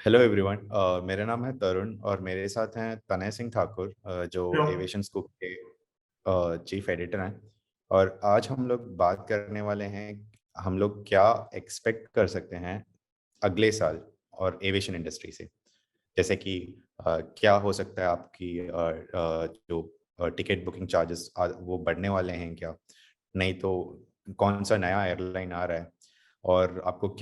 Hello everyone. मेरा नाम है तरुण और मेरे साथ हैं तनय सिंह ठाकुर, जो हेलो। एविएशन स्कूप के चीफ एडिटर हैं। और आज हम लोग बात करने वाले हैं हम लोग क्या एक्सपेक्ट कर सकते हैं अगले साल और एविएशन इंडस्ट्री से। जैसे कि क्या हो सकता है आपकी जो टिकट बुकिंग चार्जेस वो बढ़ने वाले हैं क्या, नहीं तो कौन सा नया एयरलाइन आ रहा है और आपको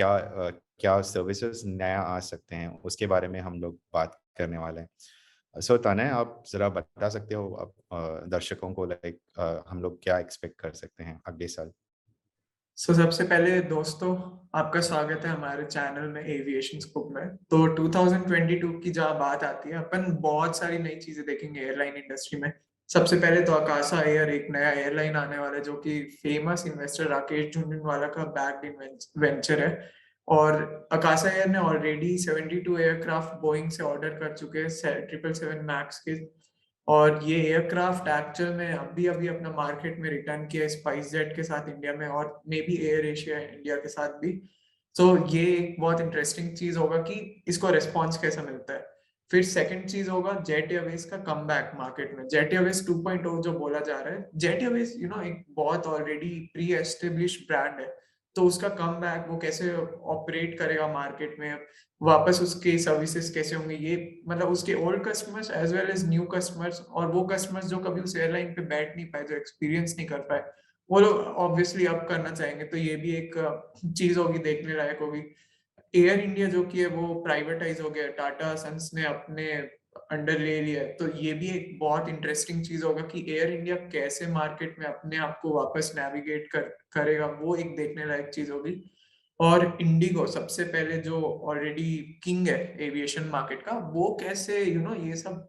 क्या सर्विसेज नया आ सकते हैं, उसके बारे में हम लोग बात करने वाले हैं। सो तनय, आप ज़रा बता सकते हो आप दर्शकों को, लाइक हम लोग क्या एक्सपेक्ट कर सकते हैं अगले साल। सबसे पहले दोस्तों, आपका स्वागत है हमारे चैनल में एविएशन स्कूप में। तो 2022 की जहाँ बात आती है, अपन बहुत सारी नई चीजें देखेंगे एयरलाइन इंडस्ट्री में। सबसे पहले तो आकाशा एयर, एक नया एयरलाइन आने वाला है जो कि फेमस इन्वेस्टर राकेश झुनझुनवाला का बैक्ड वेंचर है। और आकाशा एयर ने ऑलरेडी 72 एयरक्राफ्ट बोइंग से ऑर्डर कर चुके हैं, 777 मैक्स के। और ये एयरक्राफ्ट एक्चुअल में अभी अभी अपना मार्केट में रिटर्न किया स्पाइस जेट के साथ इंडिया में, और may be air Asia India के साथ भी। तो ये एक बहुत इंटरेस्टिंग चीज होगा कि इसको रिस्पॉन्स कैसा मिलता है। फिर सेकंड चीज होगा जेट एयरवेज का कमबैक मार्केट में। जेट एयरवेज 2.0 जो बोला जा रहा है, जेट एयरवेज एक बहुत ऑलरेडी प्री एस्टेब्लिश ब्रांड है। तो उसका कमबैक, वो कैसे ऑपरेट करेगा मार्केट में, वापस उसके सर्विसेज कैसे होंगे, ये मतलब उसके old customers as well as new customers, और वो कस्टमर्स जो कभी उस एयरलाइन पे बैठ नहीं पाए, जो एक्सपीरियंस नहीं कर पाए, वो लोग ऑब्वियसली अब करना चाहेंगे। तो ये भी एक चीज होगी, देखने लायक होगी। एयर इंडिया जो कि है वो प्राइवेटाइज हो गया, टाटा सन्स ने अपने अंडर ले लिया है। तो ये भी एक बहुत इंटरेस्टिंग चीज होगा कि एयर इंडिया कैसे मार्केट में अपने आप को वापस नेविगेट करेगा, वो एक देखने लायक चीज होगी। और इंडिगो सबसे पहले जो ऑलरेडी किंग है एविएशन मार्केट का, वो कैसे ये सब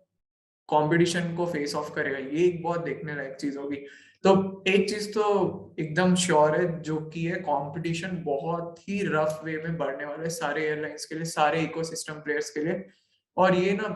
कंपटीशन को फेस ऑफ करेगा, ये एक बहुत देखने लायक चीज होगी। तो एक चीज तो एकदम श्योर है, जो कि है कंपटीशन बहुत ही रफ वे में बढ़ने वाला है सारे एयरलाइंस के लिए, सारे इकोसिस्टम प्लेयर्स के लिए। और ये ना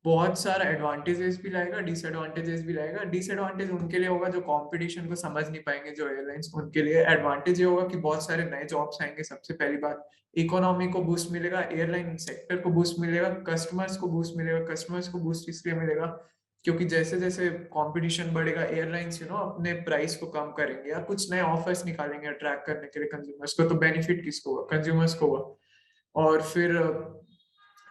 बहुत सारा एडवांटेजेस भी लाएगा, डिसएडवांटेजेस भी लाएगा। डिसएडवांटेज उनके लिए होगा जो कंपटीशन को समझ नहीं पाएंगे, जो एयरलाइंस। उनके लिए एडवांटेज ये होगा कि बहुत सारे नए जॉब्स आएंगे। सबसे पहली बात, इकोनॉमी को बूस्ट मिलेगा, एयरलाइन सेक्टर को बूस्ट मिलेगा, कस्टमर्स को बूस्ट मिलेगा। कस्टमर्स को बूस्ट इसलिए मिलेगा क्योंकि जैसे जैसे कंपटीशन बढ़ेगा, एयरलाइंस अपने प्राइस को कम करेंगे या कुछ नए ऑफर्स निकालेंगे अट्रैक्ट करने के लिए कंज्यूमर्स को। तो बेनिफिट किसको होगा? कंज्यूमर्स को होगा। और फिर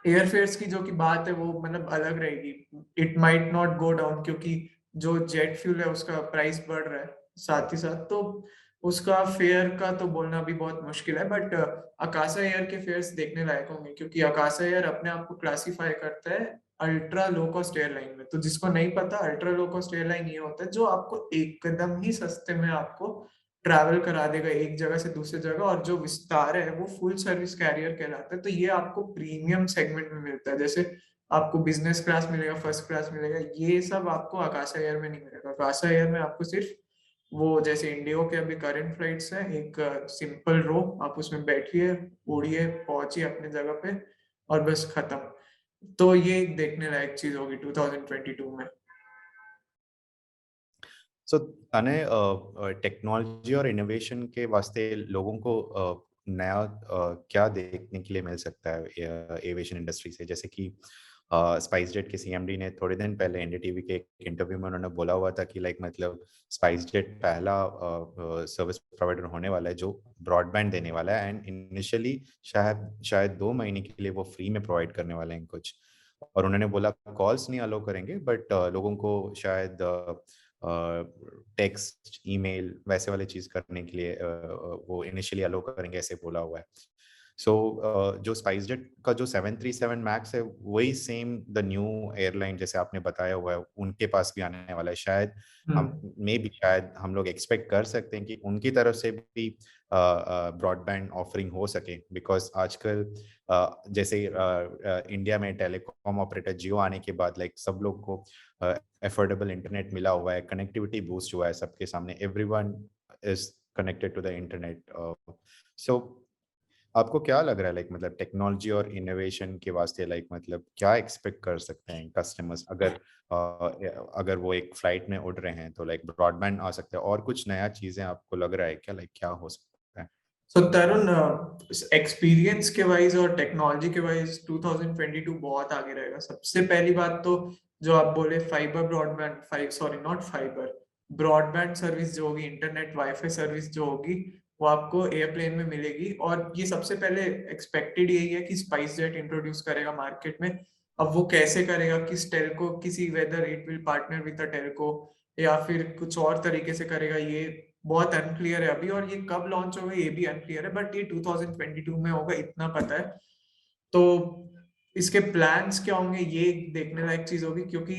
एयरफेयर्स की जो की बात है, वो मतलब अलग रहेगी। It might not go down, क्योंकि जो जेट फ्यूल है उसका प्राइस बढ़ रहा है साथ ही साथ। तो उसका फेयर का तो बोलना भी बहुत मुश्किल है। बट आकाशा एयर के फेयर्स देखने लायक होंगे, क्योंकि आकाशा एयर अपने आप को क्लासिफाई करता है अल्ट्रा लो कॉस्ट एयरलाइन में। तो जिसको नहीं पता, अल्ट्रा लो कॉस्ट एयरलाइन ये होता है जो आपको एकदम ही सस्ते में आपको ट्रैवल करा देगा एक जगह से दूसरी जगह। और जो विस्तार है वो फुल सर्विस कैरियर कहलाता है। तो ये आपको प्रीमियम सेगमेंट में मिलता है। जैसे आपको बिजनेस क्लास मिलेगा, फर्स्ट क्लास मिलेगा, ये सब आपको आकाशा एयर में नहीं मिलेगा। आकाशा एयर में आपको सिर्फ वो, जैसे इंडिगो के अभी करंट फ्लाइट्स है, एक सिंपल रो, आप उसमें बैठिए, उड़िए, पहुंचिए अपने जगह पे, और बस खत्म। तो ये एक देखने लायक चीज होगी 2022 में। सो तने, टेक्नोलॉजी और इनोवेशन के वास्ते लोगों को नया क्या देखने के लिए मिल सकता है एविएशन इंडस्ट्री से। जैसे कि स्पाइस जेट के सीएमडी ने थोड़े दिन पहले एनडीटीवी के एक इंटरव्यू में उन्होंने बोला हुआ था कि लाइक मतलब स्पाइस जेट पहला सर्विस प्रोवाइडर होने वाला है जो ब्रॉडबैंड देने वाला है, एंड इनिशियली शायद शायद 2 महीने के लिए वो फ्री में प्रोवाइड करने वाले हैं कुछ। और उन्होंने बोला कॉल्स नहीं अलाउ करेंगे, बट लोगों को शायद टेक्स्ट, ईमेल वैसे वाले चीज़ करने के लिए वो इनिशियली अलो करेंगे, ऐसे बोला हुआ है। सो जो स्पाइसजेट का जो 737 मैक्स है, वही सेम द न्यू एयरलाइन जैसे आपने बताया हुआ है, उनके पास भी आने वाला है। शायद हम हम्म। मे भी शायद हम लोग एक्सपेक्ट कर सकते हैं कि उनकी तरफ से भी ब्रॉडबैंड ऑफरिंग हो सके, बिकॉज़ आजकल जैसे इंडिया में टेलीकॉम ऑपरेटर जियो आने के बाद लाइक सब लोग को अफोर्डेबल इंटरनेट मिला हुआ है, कनेक्टिविटी बूस्ट हुआ है सबके सामने, everyone is connected to the internet. So आपको क्या लग रहा है, लाइक मतलब टेक्नोलॉजी और इनोवेशन के वास्ते, लाइक मतलब क्या एक्सपेक्ट कर सकते हैं कस्टमर्स, अगर वो एक फ्लाइट में उड़ रहे हैं तो लाइक ब्रॉडबैंड आ सकता है, और कुछ नया चीजें आपको लग रहा है क्या, लाइक क्या हो सकता है? सो तरुण, एक्सपीरियंस के वाइज और टेक्नोलॉजी के वाइज 2022 बहुत आगे रहेगा। सबसे पहली बात तो जो आप बोले fibre broadband, not fibre, broadband service जो होगी, इंटरनेट वाईफाई सर्विस जो होगी, वो आपको एयरप्लेन में मिलेगी। और ये सबसे पहले एक्सपेक्टेड यही है कि स्पाइस जेट इंट्रोड्यूस करेगा मार्केट में। अब वो कैसे करेगा, किस टेलको, किसी whether it will partner with a Telco या फिर कुछ और तरीके से करेगा, ये बहुत अनक्लियर है अभी। और ये कब लॉन्च होगा ये भी अनक्लियर है, बट ये 2022 में होगा इतना पता है। तो इसके प्लान्स क्या होंगे ये देखने लायक चीज होगी, क्योंकि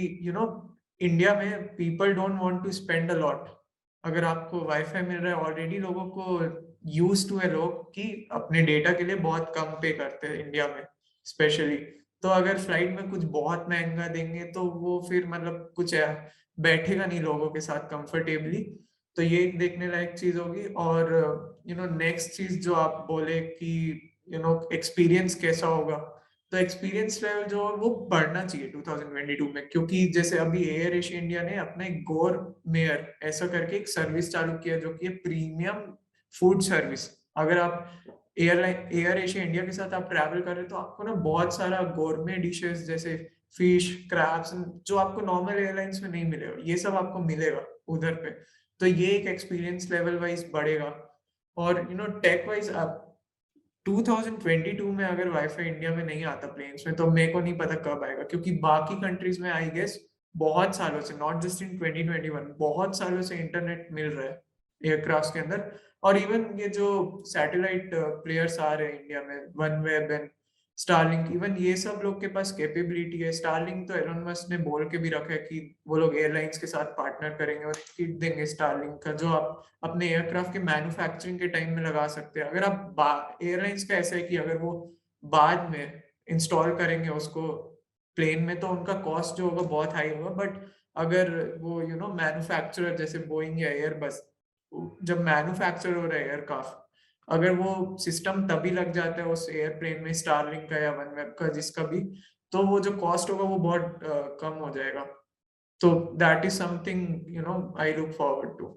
इंडिया में people don't want to spend a lot. अगर आपको वाईफाई मिल रहा है ऑलरेडी, लोगों को यूज टू है लोग कि अपने डेटा के लिए बहुत कम पे करते हैं इंडिया में स्पेशली। तो अगर फ्लाइट में कुछ बहुत महंगा देंगे तो वो फिर मतलब कुछ है, बैठेगा नहीं लोगों के साथ कंफर्टेबली। तो ये एक देखने लायक चीज होगी। और नेक्स्ट चीज जो आप बोले कि एक्सपीरियंस कैसा होगा, तो एक्सपीरियंस लेवल जो है वो बढ़ना चाहिए 2022 में। क्योंकि जैसे अभी एयर एशिया इंडिया ने अपना एक गोर मेयर ऐसा करके एक सर्विस चालू किया जो कि है प्रीमियम फूड सर्विस। अगर आप एयर एशिया इंडिया के साथ आप ट्रैवल कर रहे हो तो आपको ना बहुत सारा गोरमे डिशेस जैसे फिश, क्रैब्स, जो आपको नॉर्मल एयरलाइंस में नहीं मिलेगा, ये सब आपको मिलेगा उधर पे। तो ये एक एक्सपीरियंस लेवल वाइज बढ़ेगा। और टेक वाइज आप 2022 में अगर वाईफाई इंडिया में नहीं आता प्लेन्स में, तो मेरे को नहीं पता कब आएगा। क्योंकि बाकी कंट्रीज में आई गेस बहुत सालों से, नॉट जस्ट इन 2021, बहुत सालों से इंटरनेट मिल रहा है एयरक्राफ्ट के अंदर। और इवन ये जो सैटेलाइट प्लेयर्स आ रहे हैं इंडिया में, one web and Starlink, even ये सब लोग के पास कैपेबिलिटी है। स्टारलिंक तो एलोन मस्क ने बोल के भी रखा है कि वो लोग एयरलाइंस के साथ पार्टनर करेंगे और किट देंगे स्टारलिंक का, जो आप अपने एयरक्राफ्ट के मैन्युफैक्चरिंग के टाइम में लगा सकते हैं। अगर आप एयरलाइंस का ऐसा है कि अगर वो बाद में इंस्टॉल करेंगे उसको प्लेन में, तो उनका कॉस्ट जो होगा बहुत हाई होगा। बट अगर वो मैन्युफैक्चरर जैसे बोइंग या एयरबस, जब मैन्युफैक्चर हो रहा है एयरक्राफ्ट, अगर वो सिस्टम तभी लग जाता है उस एयरप्लेन में, स्टारलिंक का या वनवेब का जिसका भी, तो वो जो कॉस्ट होगा वो बहुत कम हो जाएगा। तो that is something I look forward to.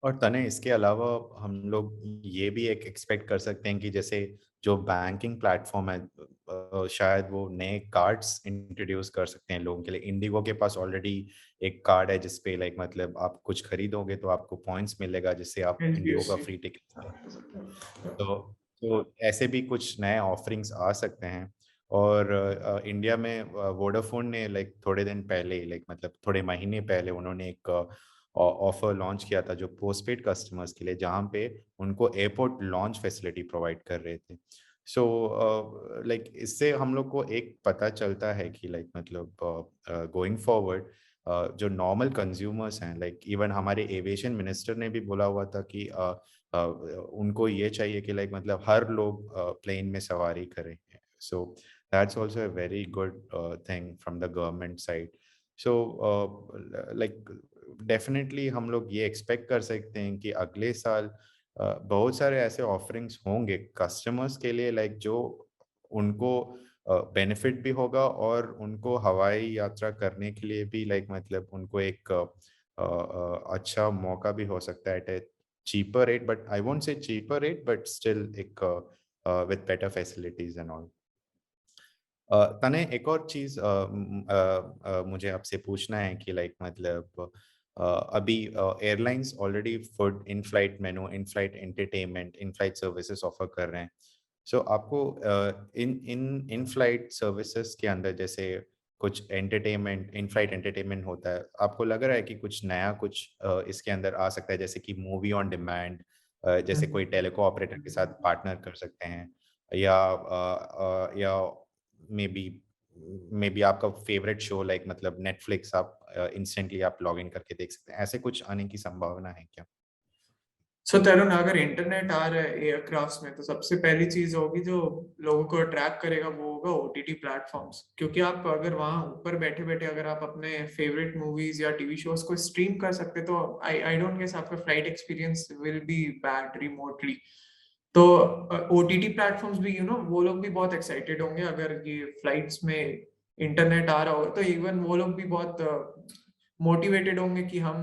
और तने इसके अलावा हम लोग ये भी एक एक्सपेक्ट कर सकते हैं कि जैसे जो बैंकिंग प्लेटफॉर्म है, शायद वो नए कार्ड्स इंट्रोड्यूस कर सकते हैं लोगों के लिए। इंडिगो के पास ऑलरेडी एक कार्ड है जिसपे लाइक मतलब आप कुछ खरीदोगे तो आपको पॉइंट्स मिलेगा जिससे आप इंडिगो का एचडीएफसी। फ्री टिकट ले सकते हैं। तो ऐसे भी कुछ नए ऑफरिंग्स आ सकते हैं। और इंडिया में वोडाफोन ने लाइक थोड़े दिन पहले, लाइक मतलब थोड़े महीने पहले, उन्होंने एक ऑफर लॉन्च किया था जो पोस्टपेड कस्टमर्स के लिए, जहाँ पे उनको एयरपोर्ट लॉन्च फैसिलिटी प्रोवाइड कर रहे थे। सो लाइक इससे हम लोग को एक पता चलता है कि लाइक मतलब गोइंग फॉरवर्ड जो नॉर्मल कंज्यूमर्स हैं, लाइक इवन हमारे एविएशन मिनिस्टर ने भी बोला हुआ था कि उनको ये चाहिए कि लाइक मतलब हर लोग प्लेन में सवारी करें। So that's also a very good thing from the government side. So like definitely हम लोग ये एक्सपेक्ट कर सकते हैं कि अगले साल बहुत सारे ऐसे ऑफरिंग्स होंगे कस्टमर्स के लिए, लाइक जो उनको बेनिफिट भी होगा और उनको हवाई यात्रा करने के लिए भी लाइक मतलब उनको एक अच्छा मौका भी हो सकता है at a cheaper rate, but I won't say cheaper rate, but still एक with better facilities and all. तने एक और चीज़ मुझे आपसे पूछना है कि लाइक मतलब अभी airlines already food, in flight menu, in flight entertainment, in flight services offer कर रहे हैं। सो आपको इन इन इन फ्लाइट सर्विसेज के अंदर जैसे कुछ एंटरटेनमेंट, इन फ्लाइट एंटरटेनमेंट होता है, आपको लग रहा है कि कुछ नया कुछ इसके अंदर आ सकता है, जैसे कि मूवी ऑन डिमांड, जैसे कोई टेलीको ऑपरेटर के साथ पार्टनर कर सकते हैं, या मे बी आपका फेवरेट शो लाइक मतलब नेटफ्लिक्स आप इंस्टेंटली आप लॉग इन करके देख सकते हैं, ऐसे कुछ आने की संभावना है क्या? सो तरुण, अगर इंटरनेट आ रहा है एयरक्राफ्ट्स में, तो सबसे पहली चीज होगी जो लोगों को अट्रैक्ट करेगा वो होगा ओटीटी प्लेटफॉर्म्स। क्योंकि आप अगर वहां ऊपर बैठे बैठे अगर आप अपने फेवरेट मूवीज या टीवी शोज को स्ट्रीम कर सकते, तो आई डोंट गेस आपका flight experience will be bad remotely. तो ओटीटी प्लेटफॉर्म्स भी वो लोग भी बहुत एक्साइटेड होंगे अगर ये फ्लाइट्स में इंटरनेट आ रहा हो। तो इवन वो लोग भी बहुत मोटिवेटेड होंगे कि हम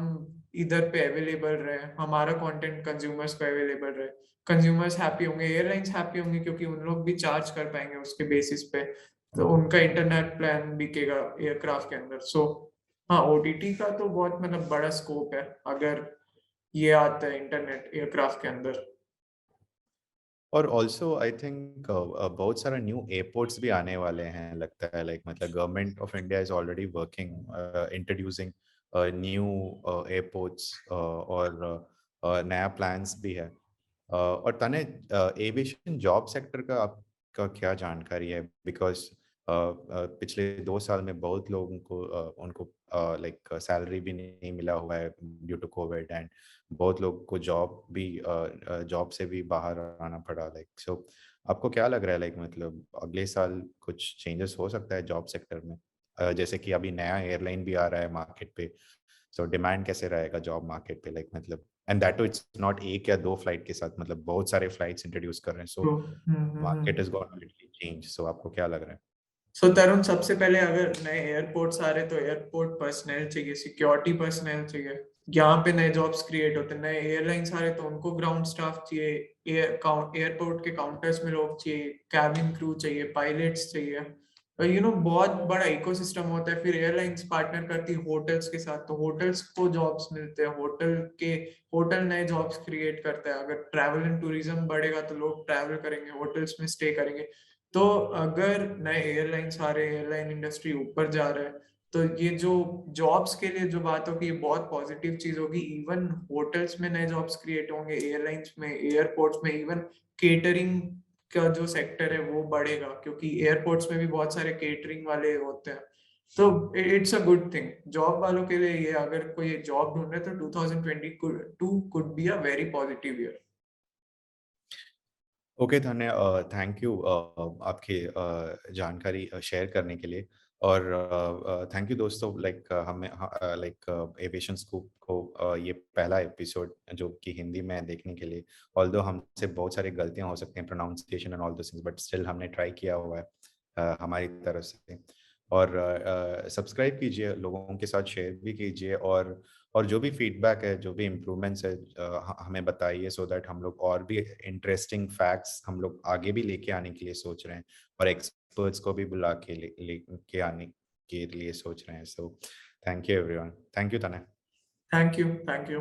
इधर पे अवेलेबल रहे, हमारा कंटेंट कंज्यूमर्स को अवेलेबल रहे, कंज्यूमर्स हैप्पी होंगे, एयरलाइंस हैप्पी होंगे क्योंकि उन लोग भी चार्ज कर पाएंगे उसके बेसिस पे, तो उनका इंटरनेट प्लान बिकेगा एयरक्राफ्ट के अंदर। सो हाँ, ओटीटी का तो बहुत मतलब बड़ा स्कोप है अगर ये आता है इंटरनेट एयरक्राफ्ट के अंदर। और ऑल्सो आई थिंक बहुत सारा न्यू एयरपोर्ट्स भी आने वाले हैं लगता है, लाइक मतलब government of India is already working introducing new airports, और नया प्लान्स भी है। और तने एविएशन जॉब सेक्टर का आपका क्या जानकारी है? बिकॉज पिछले 2 साल में बहुत लोगों को उनको लाइक सैलरी भी नहीं मिला हुआ है ड्यू टू कोविड, एंड बहुत लोग को जॉब से भी बाहर आना पड़ा, लाइक सो आपको क्या लग रहा है, लाइक मतलब अगले साल कुछ चेंजेस हो सकता है जॉब सेक्टर में? जैसे कि अभी नया एयरलाइन भी आ रहा है मार्केट पे, सो डिमांड कैसे रहेगा जॉब मार्केट पे, लाइक मतलब and that too it's not एक या दो फ्लाइट के साथ, मतलब बहुत सारे फ्लाइट्स इंट्रोड्यूस कर रहे हैं, तो so market is going to change. So आपको क्या लग रहा है? सो तरुण, सबसे पहले अगर नए एयरपोर्ट्स आ रहे तो एयरपोर्ट पर्सनल चाहिए, सिक्योरिटी पर्सनल चाहिए, यहाँ पे नए जॉब्स क्रिएट होते हैं। नए एयरलाइंस आ रहे तो उनको ग्राउंड स्टाफ चाहिए, एयरपोर्ट के काउंटर्स में लोग चाहिए, कैबिन क्रू चाहिए, पायलट्स चाहिए, और बहुत बड़ा इकोसिस्टम होता है। फिर एयरलाइंस पार्टनर करती है होटल्स के साथ, तो होटल्स को जॉब्स मिलते हैं, होटल नए जॉब्स क्रिएट करता है। अगर ट्रैवल एंड टूरिज्म बढ़ेगा तो लोग ट्रैवल करेंगे, होटल्स में स्टे करेंगे। तो अगर नए एयरलाइंस आ रहे हैं, एयरलाइन इंडस्ट्री ऊपर जा रहा है, तो ये जो जॉब्स के लिए जो बात होगी ये बहुत पॉजिटिव चीज होगी। इवन होटल्स में नए जॉब्स क्रिएट होंगे, एयरलाइंस में, एयरपोर्ट्स में, इवन केटरिंग का जो सेक्टर है वो बढ़ेगा, क्योंकि एयरपोर्ट्स में भी बहुत सारे केटरिंग वाले होते हैं। तो it's a good thing job वालों के लिए। ये अगर कोई जॉब ढूंढ रहे तो 2022 could be a very positive year. Okay धन्य, थैंक यू आपकी जानकारी शेयर करने के लिए। और थैंक यू दोस्तों, लाइक हमें लाइक एविएशन स्कूप को ये पहला एपिसोड जो कि हिंदी में देखने के लिए, ऑल्दो हमसे बहुत सारी गलतियां हो सकती हैं, pronunciation and all this things, but still हमने ट्राई किया हुआ है हमारी तरफ से। और सब्सक्राइब कीजिए, लोगों के साथ शेयर भी कीजिए, और जो भी फीडबैक है, जो भी इम्प्रूवमेंट्स है, हमें बताइए, सो दैट हम लोग और भी इंटरेस्टिंग फैक्ट्स हम लोग आगे भी लेके आने के लिए सोच रहे हैं, और एक्सपर्ट्स को भी बुला के लेके आने के लिए सोच रहे हैं। So thank you everyone, thank you तने। Thank you, thank you.